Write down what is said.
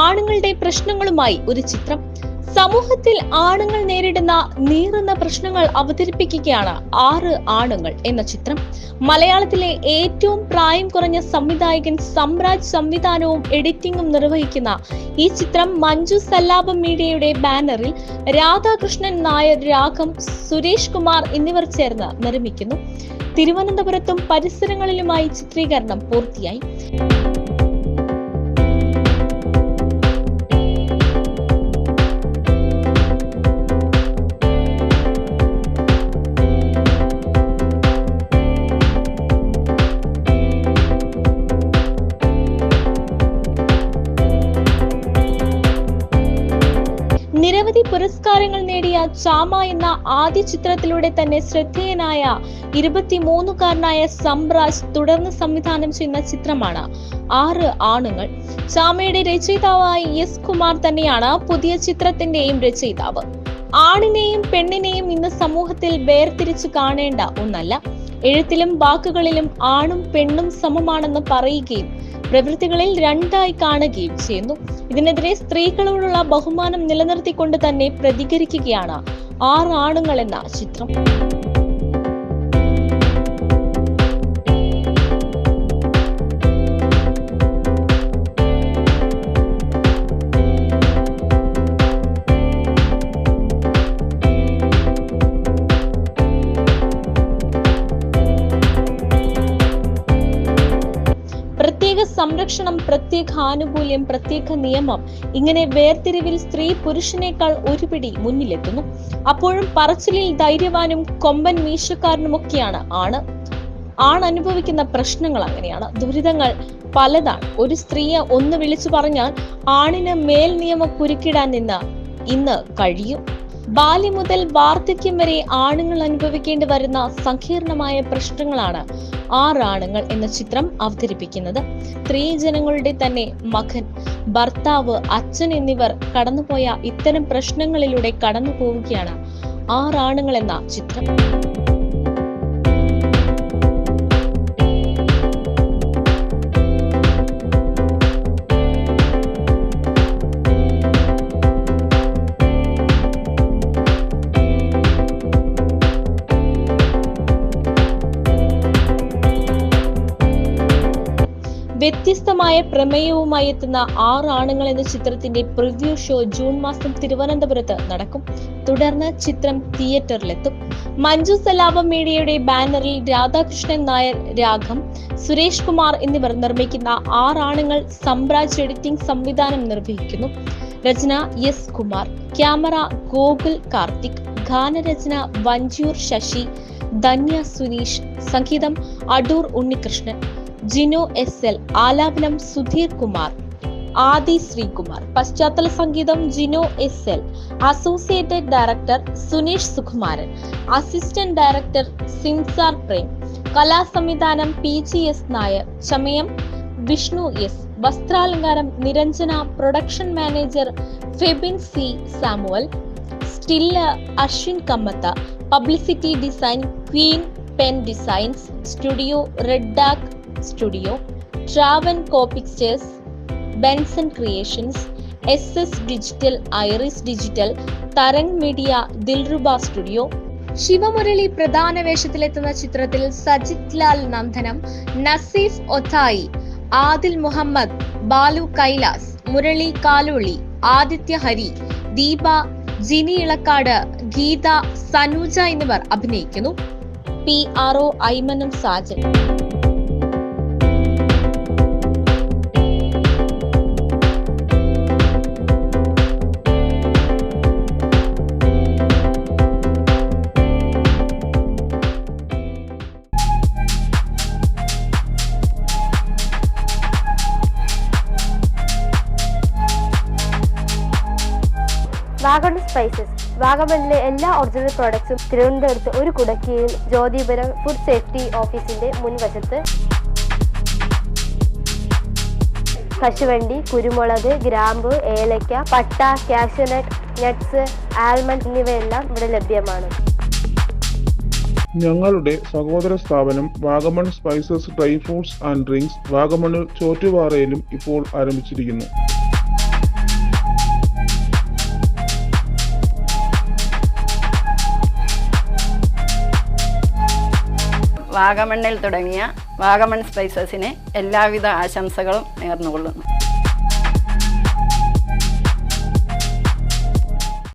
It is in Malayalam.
ആണുങ്ങളുടെ പ്രശ്നങ്ങളുമായി ഒരു ചിത്രം. സമൂഹത്തിൽ ആണുങ്ങൾ നേരിടുന്ന നീറുന്ന പ്രശ്നങ്ങൾ അവതരിപ്പിക്കുകയാണ് 6 ആണുങ്ങൾ എന്ന ചിത്രം. മലയാളത്തിലെ ഏറ്റവും പ്രായം കുറഞ്ഞ സംവിധായകൻ സംരാജ് സംവിധാനവും എഡിറ്റിംഗും നിർവഹിക്കുന്ന ഈ ചിത്രം മഞ്ജു സല്ലാപം മീഡിയയുടെ ബാനറിൽ രാധാകൃഷ്ണൻ നായർ, രാഘം, സുരേഷ് കുമാർ എന്നിവർ ചേർന്ന് നിർമ്മിക്കുന്നു. തിരുവനന്തപുരത്തും പരിസരങ്ങളിലുമായി ചിത്രീകരണം പൂർത്തിയായി. നിരവധി പുരസ്കാരങ്ങൾ നേടിയ ചാമ എന്ന ആദ്യ ചിത്രത്തിലൂടെ തന്നെ ശ്രദ്ധേയനായ 23-കാരനായ സംരാജ് തുടർന്ന് സംവിധാനം ചെയ്യുന്ന ചിത്രമാണ് 6 ആണുങ്ങൾ. ചാമയുടെ രചയിതാവായ എസ് കുമാർ തന്നെയാണ് പുതിയ ചിത്രത്തിന്റെയും രചയിതാവ്. ആണിനെയും പെണ്ണിനെയും ഇന്ന് സമൂഹത്തിൽ വേർതിരിച്ചു കാണേണ്ട ഒന്നല്ല. എഴുത്തിലും വാക്കുകളിലും ആണും പെണ്ണും സമമാണെന്ന് പറയുകയും പ്രവൃത്തികളിൽ രണ്ടായി കാണുകയും ചെയ്യുന്നു. ഇതിനെതിരെ സ്ത്രീകളോടുള്ള ബഹുമാനം നിലനിർത്തിക്കൊണ്ട് തന്നെ പ്രതികരിക്കുകയാണ് 6 ആണുങ്ങൾ എന്ന ചിത്രം. പ്രത്യേക സംരക്ഷണം, പ്രത്യേക ആനുകൂല്യം, പ്രത്യേക നിയമം, ഇങ്ങനെ വേർതിരിവിൽ സ്ത്രീ പുരുഷനേക്കാൾ ഒരുപിടി മുന്നിലെത്തുന്നു. അപ്പോഴും പറച്ചിലിൽ ധൈര്യവാനും കൊമ്പൻ മീശക്കാരനുമൊക്കെയാണ് അനുഭവിക്കുന്ന പ്രശ്നങ്ങൾ അങ്ങനെയാണ്. ദുരിതങ്ങൾ പലതാണ്. ഒരു സ്ത്രീയെ ഒന്ന് വിളിച്ചു പറഞ്ഞാൽ ആണിന് മേൽ നിയമം കുരുക്കിടാൻ ഇന്ന് കഴിയും. ബാല്യം മുതൽ വാർദ്ധക്യം വരെ ആണുങ്ങൾ അനുഭവിക്കേണ്ടി വരുന്ന സങ്കീർണമായ പ്രശ്നങ്ങളാണ് 6 ആണുങ്ങൾ എന്ന ചിത്രം അവതരിപ്പിക്കുന്നത്. സ്ത്രീജനങ്ങളുടെ തന്നെ മകൻ, ഭർത്താവ്, അച്ഛൻ എന്നിവർ കടന്നുപോയ ഇത്തരം പ്രശ്നങ്ങളിലൂടെ കടന്നു പോവുകയാണ് 6 ആണുങ്ങൾ എന്ന ചിത്രം. വ്യത്യസ്തമായ പ്രമേയവുമായി എത്തുന്ന 6 ആണുങ്ങൾ എന്ന ചിത്രത്തിന്റെ പ്രിവ്യൂ ഷോ ജൂൺ മാസം തിരുവനന്തപുരത്ത് നടക്കും. തുടർന്ന് ചിത്രം തിയേറ്ററിലെത്തും. മഞ്ജു സല്ലാപം മീഡിയയുടെ ബാനറിൽ രാധാകൃഷ്ണൻ നായർ, രാഘം, സുരേഷ് കുമാർ എന്നിവർ നിർമ്മിക്കുന്ന 6 ആണുങ്ങൾ സംരാജ് എഡിറ്റിംഗ് സംവിധാനം നിർവഹിക്കുന്നു. രചന എസ് കുമാർ, ക്യാമറ ഗോകുൽ കാർത്തിക്, ഗാനരചന വഞ്ചൂർ ശശി, ധന്യ സുനീഷ്, സംഗീതം അടൂർ ഉണ്ണികൃഷ്ണൻ, ജിനോ SL, ആലാപനം സുധീർ കുമാർ, ആദി ശ്രീകുമാർ, പശ്ചാത്തല സംഗീതം Jino SL, associated director Suneesh Sukumaran, assistant director Simsar Prem, കലാസംവിധാനം PGS നായർ, ചമയം വിഷ്ണു S, വസ്ത്രാലങ്കാരം Niranjana, production manager Febin C Samuel, still Ashwin Kammath, publicity design Queen Pen designs, studio Red Dark studio, ട്രാവൻ കോപ്പിക്സ്റ്റേഴ്സ്, Benson creations, SS digital, Iris digital, Tarang media, Dilruba studio. Sivamurali പ്രധാന വേഷത്തിലെത്തുന്ന ചിത്രത്തിൽ സജിത് ലാൽ നന്ദനം, നസീഫ് ഒത്തായി, ആദിൽ മുഹമ്മദ്, ബാലു കൈലാസ്, മുരളി കാലുള്ളി, ആദിത്യ ഹരി, ദീപ, ജിനി ഇളക്കാട്, ഗീത, സനൂജ എന്നിവർ അഭിനയിക്കുന്നു. PRO ഐമനം സാജൻ. വാഗമൺ സ്പൈസസ്. വാഗമണിലെ എല്ലാ ഒറിജിനൽ പ്രോഡക്ട്സും തിരുവനന്തപുരത്ത് ഒരു കുടക്കീഴിൽ ജ്യോതിപുരം ഫുഡ് സേഫ്റ്റി ഓഫീസിന്റെ മുൻവശത്ത്. കശുവണ്ടി, കുരുമുളക്, ഗ്രാമ്പു, ഏലക്ക, പട്ട, കാഷ്യൂനട്ട്, നട്ട്സ്, ആൽമണ്ട് എന്നിവയെല്ലാം ഇവിടെ ലഭ്യമാണ്. ഞങ്ങളുടെ സഹോദര സ്ഥാപനം Vagamon spices dry fruits and drinks വാഗമണിൽ ചോറ്റുപാറയിലും ഇപ്പോൾ ആരംഭിച്ചിരിക്കുന്നു. വാഗമണ്ണിൽ തുടങ്ങിയ വാഗമൺ സ്പൈസസിന് എല്ലാവിധ ആശംസകളും നേർന്നുകൊള്ളുന്നു.